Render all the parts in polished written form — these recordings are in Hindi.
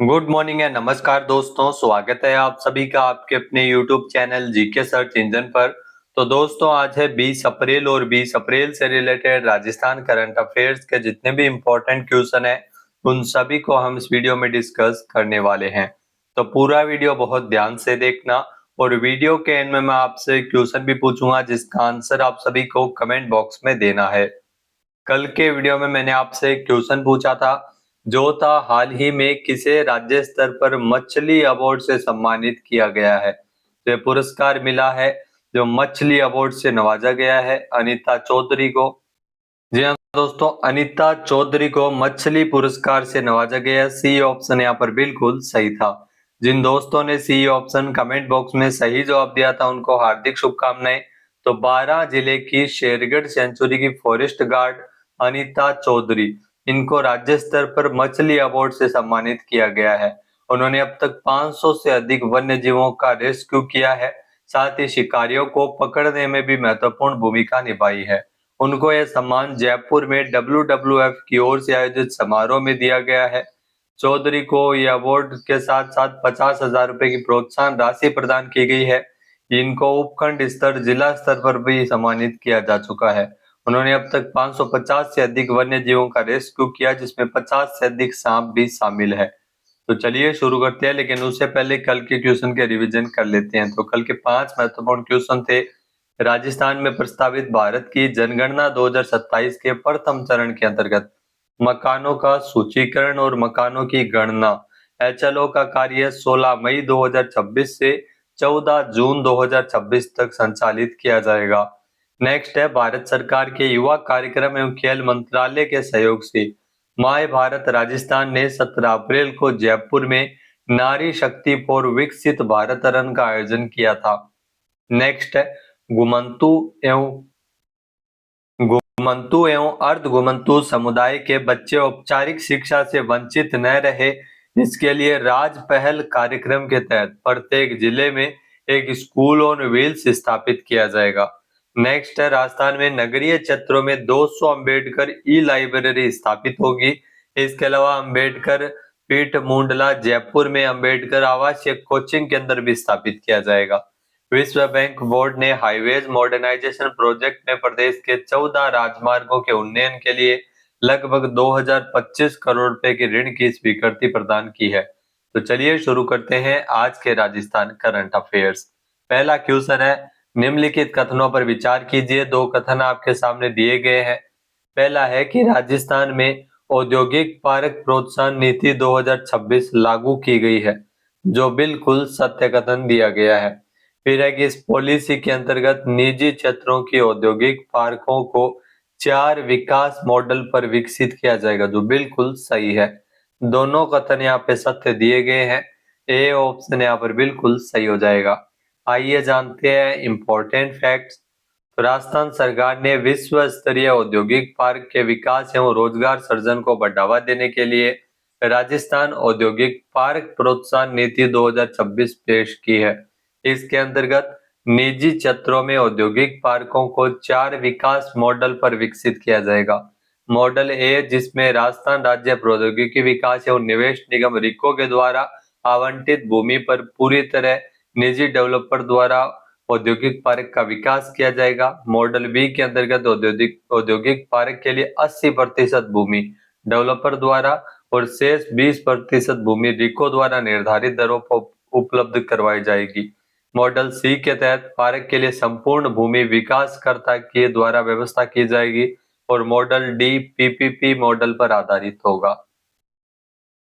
गुड मॉर्निंग एंड नमस्कार दोस्तों, स्वागत है आप सभी का आपके अपने YouTube channel GK search engine पर। तो दोस्तों आज है 20 अप्रैल और 20 अप्रैल से रिलेटेड राजस्थान करंट अफेयर्स के जितने भी इम्पोर्टेंट क्वेश्चन है उन सभी को हम इस वीडियो में डिस्कस करने वाले हैं। तो पूरा वीडियो बहुत ध्यान से देखना और वीडियो के एंड में मैं आपसे क्वेश्चन भी पूछूंगा जिसका आंसर आप सभी को कमेंट बॉक्स में देना है। कल के वीडियो में मैंने आपसे एक क्वेश्चन पूछा था जो था हाल ही में किसे राज्य स्तर पर मछली अवार्ड से सम्मानित किया गया है। तो ये पुरस्कार मिला है जो मछली अवार्ड से नवाजा गया है अनीता चौधरी को। जी हाँ दोस्तों, अनीता चौधरी को मछली पुरस्कार से नवाजा गया। सी ऑप्शन यहाँ पर बिल्कुल सही था। जिन दोस्तों ने सी ऑप्शन कमेंट बॉक्स में सही जवाब दिया था उनको हार्दिक शुभकामनाएं। तो 12 जिले की शेरगढ़ सेंचुरी की फॉरेस्ट गार्ड अनीता चौधरी, इनको राज्य स्तर पर मछली अवार्ड से सम्मानित किया गया है। उन्होंने अब तक 500 से अधिक वन्य जीवों का रेस्क्यू किया है, साथ ही शिकारियों को पकड़ने में भी महत्वपूर्ण भूमिका निभाई है। उनको यह सम्मान जयपुर में WWF की ओर से आयोजित समारोह में दिया गया है। चौधरी को यह अवार्ड के साथ साथ 50,000 रुपए की प्रोत्साहन राशि प्रदान की गई है। इनको उपखंड स्तर, जिला स्तर पर भी सम्मानित किया जा चुका है। उन्होंने अब तक 550 से अधिक वन्य जीवों का रेस्क्यू किया जिसमें 50 से अधिक सांप भी शामिल है। तो चलिए शुरू करते हैं, लेकिन उससे पहले कल के क्वेश्चन के रिवीजन कर लेते हैं। तो कल के 5 महत्वपूर्ण क्वेश्चन थे। राजस्थान में प्रस्तावित भारत की जनगणना 2027 के प्रथम चरण के अंतर्गत मकानों का सूचीकरण और मकानों की गणना HLO का कार्य 16 मई 2026 से 14 जून 2026 तक संचालित किया जाएगा। नेक्स्ट है, भारत सरकार के युवा कार्यक्रम एवं खेल मंत्रालय के सहयोग से माय भारत राजस्थान ने 17 अप्रैल को जयपुर में नारी शक्ति फॉर विकसित भारत रन का आयोजन किया था। नेक्स्ट है, घुमंतु एवं घुमंतु एवं अर्ध घुमंतु समुदाय के बच्चे औपचारिक शिक्षा से वंचित न रहे, इसके लिए राज पहल कार्यक्रम के तहत प्रत्येक जिले में एक स्कूल ऑन व्हील्स स्थापित किया जाएगा। नेक्स्ट है, राजस्थान में नगरीय क्षेत्रों में 200 अम्बेडकर ई लाइब्रेरी स्थापित होगी। इसके अलावा अम्बेडकर पीठ मुंडला जयपुर में अम्बेडकर आवासीय कोचिंग केंद्र भी स्थापित किया जाएगा। विश्व बैंक बोर्ड ने हाईवेज मॉडर्नाइजेशन प्रोजेक्ट में प्रदेश के 14 राजमार्गों के उन्नयन के लिए लगभग 2025 करोड़ रुपए की ऋण की स्वीकृति प्रदान की है। तो चलिए शुरू करते हैं आज के राजस्थान करंट अफेयर्स। पहला क्वेश्चन है, निम्नलिखित कथनों पर विचार कीजिए। दो कथन आपके सामने दिए गए हैं। पहला है कि राजस्थान में औद्योगिक पार्क प्रोत्साहन नीति 2026 लागू की गई है, जो बिल्कुल सत्य कथन दिया गया है। फिर है कि इस पॉलिसी के अंतर्गत निजी क्षेत्रों की औद्योगिक पार्कों को 4 विकास मॉडल पर विकसित किया जाएगा, जो बिल्कुल सही है। दोनों कथन यहाँ पे सत्य दिए गए हैं। ए ऑप्शन यहाँ पर बिल्कुल सही हो जाएगा। आइए जानते हैं इम्पोर्टेंट फैक्ट्स। राजस्थान सरकार ने विश्व स्तरीय औद्योगिक पार्क के विकास एवं रोजगार सृजन को बढ़ावा देने के लिए राजस्थान औद्योगिक पार्क प्रोत्साहन नीति 2026 पेश की है। इसके अंतर्गत निजी क्षेत्रों में औद्योगिक पार्कों को 4 विकास मॉडल पर विकसित किया जाएगा। मॉडल ए, जिसमें राजस्थान राज्य प्रौद्योगिकी विकास एवं निवेश निगम रिको के द्वारा आवंटित भूमि पर पूरी तरह निजी डेवलपर द्वारा औद्योगिक पार्क का विकास किया जाएगा। मॉडल बी के अंतर्गत औद्योगिक औद्योगिक पार्क के लिए 80% भूमि डेवलपर द्वारा और शेष 20% भूमि रिको द्वारा निर्धारित दरों पर उपलब्ध करवाई जाएगी। मॉडल सी के तहत पार्क के लिए संपूर्ण भूमि विकासकर्ता के द्वारा व्यवस्था की जाएगी और मॉडल डी PPP मॉडल पर आधारित होगा।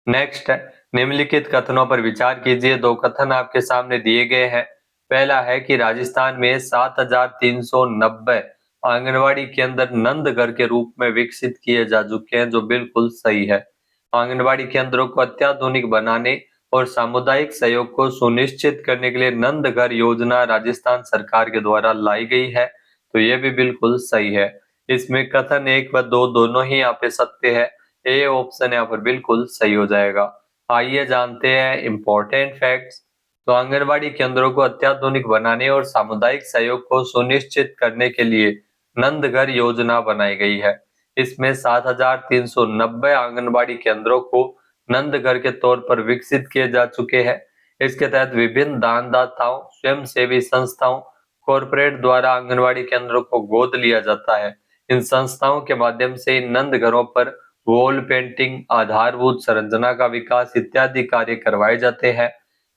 नेक्स्ट है, निम्नलिखित कथनों पर विचार कीजिए। दो कथन आपके सामने दिए गए हैं। पहला है कि राजस्थान में 7,390 आंगनवाड़ी केंद्र नंद घर के रूप में विकसित किए जा चुके हैं, जो बिल्कुल सही है। आंगनवाड़ी केंद्रों को अत्याधुनिक बनाने और सामुदायिक सहयोग को सुनिश्चित करने के लिए नंद घर योजना राजस्थान सरकार के द्वारा लाई गई है, तो ये भी बिल्कुल सही है। इसमें कथन 1 व 2 दोनों ही यहाँ पे सत्य है। ए ऑप्शन यहाँ पर बिल्कुल सही हो जाएगा। आइए जानते हैं इम्पोर्टेंट फैक्ट्स। तो आंगनवाड़ी केंद्रों को अत्याधुनिक बनाने और सामुदायिक सहयोग को सुनिश्चित करने के लिए नंद घर योजना बनाई गई है। इसमें 7,390 आंगनबाड़ी केंद्रों को नंदघर के तौर पर विकसित किए जा चुके हैं। इसके तहत विभिन्न दानदाताओं, स्वयंसेवी संस्थाओं, कॉरपोरेट द्वारा आंगनवाड़ी केंद्रों को गोद लिया जाता है। इन संस्थाओं के माध्यम से इन नंदघरों पर वॉल पेंटिंग, आधारभूत संरचना का विकास इत्यादि कार्य करवाए जाते हैं।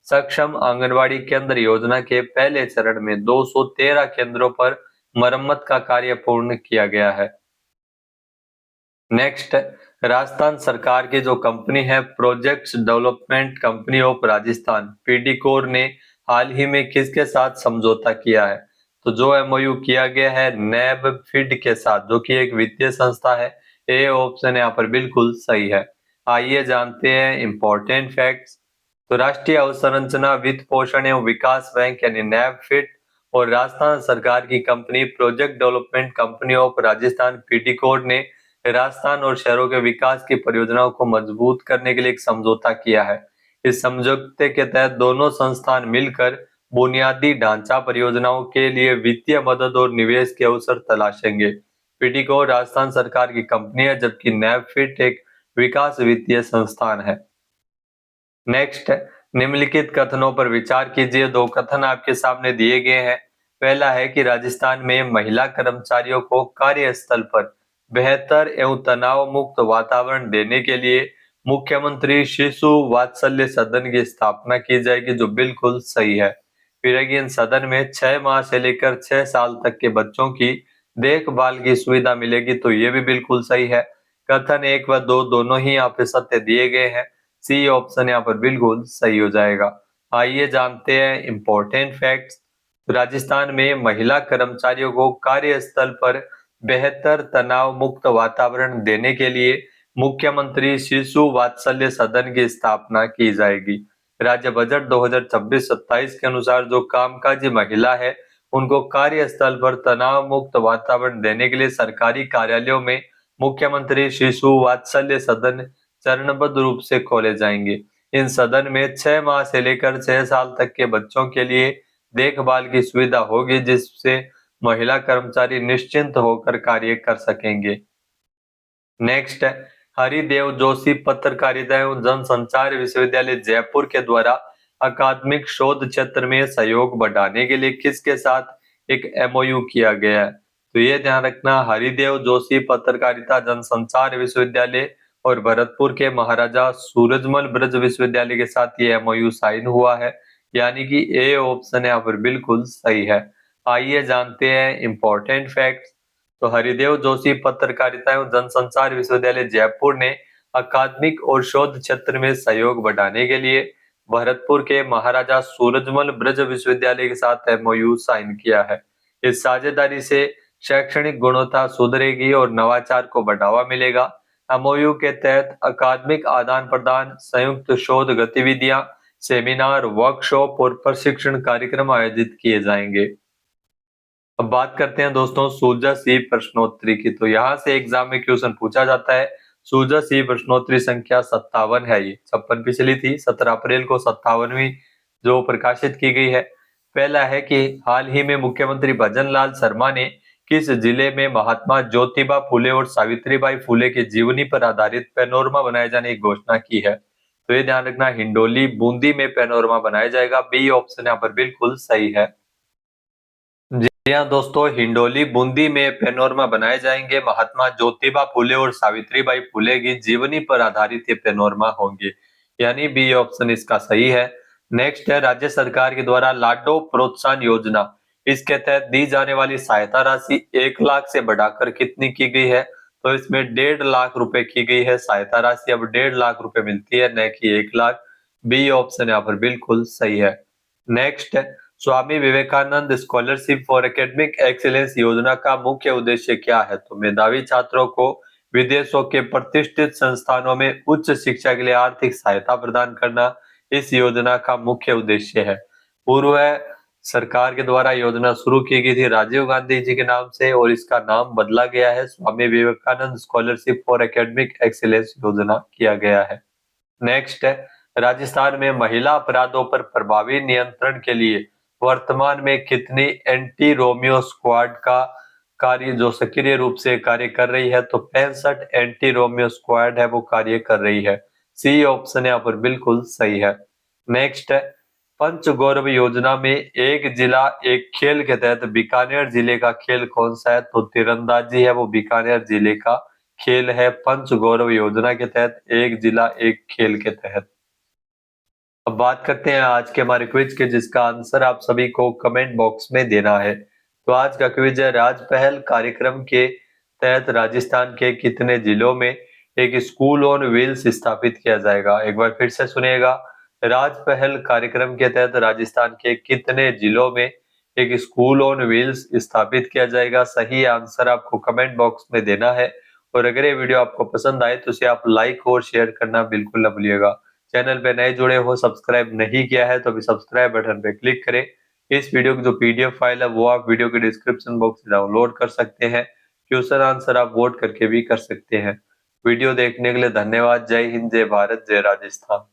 सक्षम आंगनवाड़ी केंद्र योजना के पहले चरण में 213 केंद्रों पर मरम्मत का कार्य पूर्ण किया गया है। नेक्स्ट, राजस्थान सरकार की जो कंपनी है projects development company of Rajasthan PDCOR ने हाल ही में किसके साथ समझौता किया है? तो जो एमओयू किया गया है नैब फिड के साथ, जो कि एक वित्तीय संस्था है। ए ऑप्शन यहाँ पर बिल्कुल सही है। आइए जानते हैं इंपॉर्टेंट फैक्ट्स। तो राष्ट्रीय अवसंरचना वित्त पोषण एवं विकास बैंक यानी नैब फिड और राजस्थान सरकार की company project development company of Rajasthan PDCOR ने राजस्थान और शहरों के विकास की परियोजनाओं को मजबूत करने के लिए एक समझौता किया है। इस समझौते के तहत दोनों संस्थान मिलकर बुनियादी ढांचा परियोजनाओं के लिए वित्तीय मदद और निवेश के अवसर तलाशेंगे। पीडीको राजस्थान सरकार की कंपनी है, जबकि नैबफिट एक विकास वित्तीय संस्थान है। नेक्स्ट, निम्नलिखित कथनों पर विचार कीजिए। दो कथन आपके सामने दिए गए हैं। पहला है कि राजस्थान में महिला कर्मचारियों को कार्यस्थल पर बेहतर एवं तनाव मुक्त वातावरण देने के लिए मुख्यमंत्री शिशु वात्सल्य सदन की स्थापना की जाएगी, जो बिल्कुल सही है। फिर इन सदन में 6 माह से लेकर 6 साल तक के बच्चों की देखभाल की सुविधा मिलेगी, तो ये भी बिल्कुल सही है। कथन 1 व 2 दोनों ही यहाँ पे सत्य दिए गए हैं। सी ऑप्शन यहाँ पर बिल्कुल सही हो जाएगा। आइए जानते हैं इंपॉर्टेंट फैक्ट्स। राजस्थान में महिला कर्मचारियों को कार्यस्थल पर बेहतर तनाव मुक्त वातावरण देने के लिए मुख्यमंत्री शिशु वात्सल्य सदन की स्थापना की जाएगी। राज्य बजट 2026-27 के अनुसार जो कामकाजी महिला है उनको कार्यस्थल पर तनाव मुक्त वातावरण देने के लिए सरकारी कार्यालयों में मुख्यमंत्री शिशु वात्सल्य सदन चरणबद्ध रूप से खोले जाएंगे। इन सदन में 6 माह से लेकर 6 साल तक के बच्चों के लिए देखभाल की सुविधा होगी, जिससे महिला कर्मचारी निश्चिंत होकर कार्य कर सकेंगे। नेक्स्ट है हरिदेव जोशी पत्रकारिता एवं जनसंचार विश्वविद्यालय जयपुर के द्वारा अकादमिक शोध क्षेत्र में सहयोग बढ़ाने के लिए किसके साथ एक एमओयू किया गया है? तो ये ध्यान रखना, हरिदेव जोशी पत्रकारिता जनसंचार विश्वविद्यालय और भरतपुर के महाराजा सूरजमल ब्रज विश्वविद्यालय के साथ ये एमओयू साइन हुआ है, यानी कि ए ऑप्शन यहाँ पर बिल्कुल सही है। आइए जानते हैं इंपॉर्टेंट फैक्ट्स। तो हरिदेव जोशी पत्रकारिता एवं जनसंचार विश्वविद्यालय जयपुर ने अकादमिक और शोध क्षेत्र में सहयोग बढ़ाने के लिए भरतपुर के महाराजा सूरजमल ब्रज विश्वविद्यालय के साथ एमओयू साइन किया है। इस साझेदारी से शैक्षणिक गुणवत्ता सुधरेगी और नवाचार को बढ़ावा मिलेगा। एमओयू के तहत अकादमिक आदान प्रदान, संयुक्त शोध गतिविधियां, सेमिनार, वर्कशॉप और प्रशिक्षण कार्यक्रम आयोजित किए जाएंगे। अब बात करते हैं दोस्तों सूजा सी प्रश्नोत्तरी की। तो यहाँ से एग्जाम में क्वेश्चन पूछा जाता है। सूजा सी प्रश्नोत्तरी संख्या 57 है। ये 56 पिछली थी, 17 अप्रैल को 57वीं जो प्रकाशित की गई है। पहला है कि हाल ही में मुख्यमंत्री भजन लाल शर्मा ने किस जिले में महात्मा ज्योतिबा फूले और सावित्रीबाई फूले की जीवनी पर आधारित पैनोरमा बनाए जाने की घोषणा की है? तो ये ध्यान रखना, हिंडोली बूंदी में पैनोरमा बनाया जाएगा। बी ऑप्शन यहाँ पर बिल्कुल सही है। जी हाँ दोस्तों, हिंडोली बूंदी में पैनोरमा बनाए जाएंगे। महात्मा ज्योतिबा फूले और सावित्रीबाई फूले की जीवनी पर आधारित ये पैनोरमा होंगे, यानी बी ऑप्शन इसका सही है। नेक्स्ट है राज्य सरकार के द्वारा लाडो प्रोत्साहन योजना, इसके तहत दी जाने वाली सहायता राशि 1 लाख से बढ़ाकर कितनी की गई है? तो इसमें 1.5 लाख रुपए की गई है सहायता राशि। अब 1.5 लाख रुपए मिलती है, न कि 1 लाख। बी ऑप्शन यहाँ पर बिल्कुल सही है। नेक्स्ट है Swami Vivekananda scholarship for academic excellence योजना का मुख्य उद्देश्य क्या है? तो मेधावी छात्रों को विदेशों के प्रतिष्ठित संस्थानों में उच्च शिक्षा के लिए आर्थिक सहायता प्रदान करना इस योजना का मुख्य उद्देश्य है। पूर्व सरकार के द्वारा योजना शुरू की गई थी राजीव गांधी जी के नाम से, और इसका नाम बदला गया है, Swami Vivekananda scholarship for academic excellence योजना किया गया है। नेक्स्ट है राजस्थान में महिला अपराधों पर प्रभावी नियंत्रण के लिए वर्तमान में कितनी एंटी रोमियो स्क्वाड का कार्य जो सक्रिय रूप से कार्य कर रही है? तो 65 एंटी रोमियो स्क्वाड है वो कार्य कर रही है। सी ऑप्शन यहाँ पर बिल्कुल सही है। नेक्स्ट है, पंच गौरव योजना में एक जिला एक खेल के तहत बीकानेर जिले का खेल कौन सा है? तो तीरंदाजी है, वो बीकानेर जिले का खेल है पंच गौरव योजना के तहत, एक जिला एक खेल के तहत। अब बात करते हैं आज के हमारे क्विज के, जिसका आंसर आप सभी को कमेंट बॉक्स में देना है। तो आज का क्विज है, राज पहल कार्यक्रम के तहत राजस्थान के कितने जिलों में एक स्कूल ऑन व्हील्स स्थापित किया जाएगा? एक बार फिर से सुनिएगा, राज पहल कार्यक्रम के तहत राजस्थान के कितने जिलों में एक स्कूल ऑन व्हील्स स्थापित किया जाएगा? सही आंसर आपको कमेंट बॉक्स में देना है। और अगर ये वीडियो आपको पसंद आए तो इसे आप लाइक और शेयर करना बिल्कुल न भूलिएगा। चैनल पे नए जुड़े हो, सब्सक्राइब नहीं किया है तो अभी सब्सक्राइब बटन पे क्लिक करें। इस वीडियो की जो पीडीएफ फाइल है वो आप वीडियो के डिस्क्रिप्शन बॉक्स से डाउनलोड कर सकते हैं। क्वेश्चन आंसर आप वोट करके भी कर सकते हैं। वीडियो देखने के लिए धन्यवाद। जय हिंद, जय भारत, जय राजस्थान।